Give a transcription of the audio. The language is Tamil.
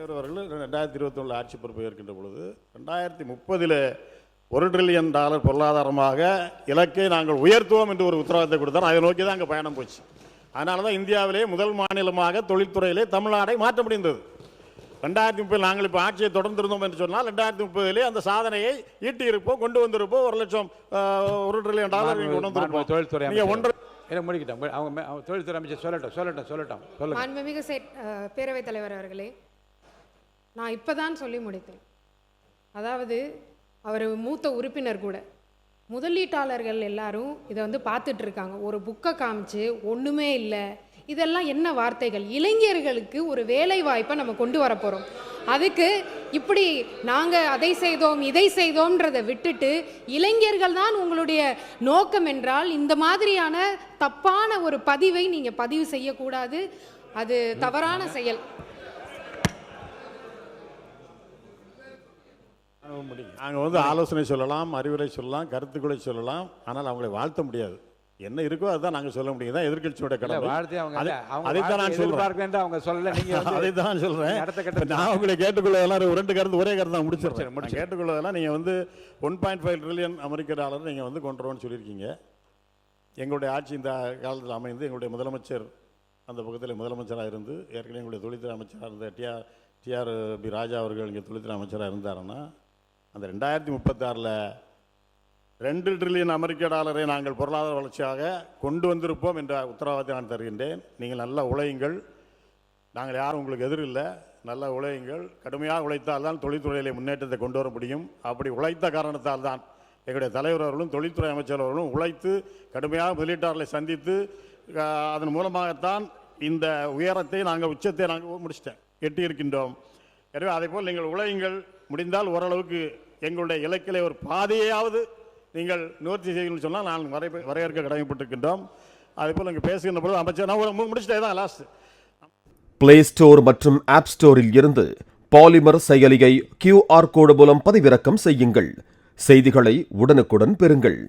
அவர்கள் 2021 ஆட்சி பொறுப்பு ஏற்கின்ற பொழுது 2030 $1 trillion பொருளாதாரமாக இலக்கை நாங்கள் உயர்த்துவோம் என்று ஒரு உத்தரவாதத்தை கொடுத்தார். அதை நோக்கி தான் அங்கே பயணம் போச்சு. அதனால தான் இந்தியாவிலே முதல் மாநிலமாக தொழில்துறையிலே தமிழ்நாடை மாற்ற முடிந்தது. 2030 நாங்கள் இப்போ ஆட்சியை தொடர்ந்திருந்தோம் என்று சொன்னால் 2030 அந்த சாதனையை ஈட்டி இருப்போம், கொண்டு வந்திருப்போம். $1 trillion கொண்டு வந்திருப்போம். தொழில்துறை முடிக்கிட்டோம். அவங்க தொழில்துறை அமைச்சர் சொல்லட்டும். மாண்புமிகு பேரவைத் தலைவர் அவர்களே, நான் இப்போதான் சொல்லி முடித்தேன். அதாவது அவர் மூத்த உறுப்பினர் கூட, முதலீட்டாளர்கள் எல்லாரும் இதை பார்த்துட்டு இருக்காங்க. ஒரு புக்கை காமிச்சு ஒன்றுமே இல்லை, இதெல்லாம் என்ன வார்த்தைகள்? இளைஞர்களுக்கு ஒரு வேலை வாய்ப்பை நம்ம கொண்டு வர போகிறோம். அதுக்கு இப்படி நாங்கள் அதை செய்தோம் இதை செய்தோம்ன்றதை விட்டுட்டு, இளைஞர்கள் தான் உங்களுடைய நோக்கம் என்றால் இந்த மாதிரியான தப்பான ஒரு பதிவை நீங்கள் பதிவு செய்யக்கூடாது. அது தவறான செயல். நாங்கள் ஆலோசனை சொல்லலாம், அறிவுரை சொல்லலாம், கருத்துக்களை சொல்லலாம். ஆனால் அவங்களை வாழ்த்த முடியாது. என்ன இருக்கோ அதுதான் நாங்கள் சொல்ல முடியும். தான் எதிர்கட்சியோட கடமை. அதைத்தான் நான் சொல்றேன். அதைத்தான் சொல்றேன். நான் உங்களை கேட்டுக்கொள்ளதெல்லாம் 2 கருத்து ஒரே கருத்து தான் முடிச்சிருக்கேன். கேட்டுக்கொள்ளதெல்லாம் நீங்கள் $1.5 trillion நீங்கள் கொண்டு வருவோம்னு சொல்லியிருக்கீங்க. எங்களுடைய ஆட்சி இந்த காலத்தில் அமைந்து எங்களுடைய முதலமைச்சர் அந்த பக்கத்தில் முதலமைச்சராக இருந்து, ஏற்கனவே எங்களுடைய தொழில்துறை அமைச்சராக இருந்த TRB ராஜா அவர்கள் இங்கே தொழில்துறை அமைச்சராக இருந்தாருன்னா, அந்த 2036 $2 trillion நாங்கள் பொருளாதார வளர்ச்சியாக கொண்டு வந்திருப்போம் என்ற உத்தரவாதத்தை நான் தருகின்றேன். நீங்கள் நல்லா உழையுங்கள். நாங்கள் யாரும் உங்களுக்கு எதிரில்லை. நல்லா உழையுங்கள். கடுமையாக உழைத்தால் தான் தொழில்துறையிலே முன்னேற்றத்தை கொண்டு வர முடியும். அப்படி உழைத்த காரணத்தால் தான் எங்களுடைய தலைவர் அவர்களும் தொழில்துறை அமைச்சர் அவர்களும் உழைத்து கடுமையாக முதலீட்டாளர்களை சந்தித்து அதன் மூலமாகத்தான் இந்த உயரத்தை நாங்கள் உச்சத்தை நாங்கள் எட்டியிருக்கின்றோம். எனவே அதே போல் நீங்கள் உழையுங்கள். முடிந்தால் ஓரளவுக்கு எங்களுடைய இலக்கிலே ஒரு பாதையாவது நீங்கள் நிவர்த்தி செய்யணும்னு சொன்னால் நான் வரையறுக்க கடமைப்பட்டிருக்கின்றோம். அதே போல் இங்கே பேசுகின்ற பொழுது அமைச்சர் நான் முடிச்சிட்டே தான் லாஸ்ட். பிளே ஸ்டோர் மற்றும் ஆப் ஸ்டோரில் இருந்து பாலிமர் செயலியை QR கோடு மூலம் பதிவிறக்கம் செய்யுங்கள். செய்திகளை உடனுக்குடன் பெறுங்கள்.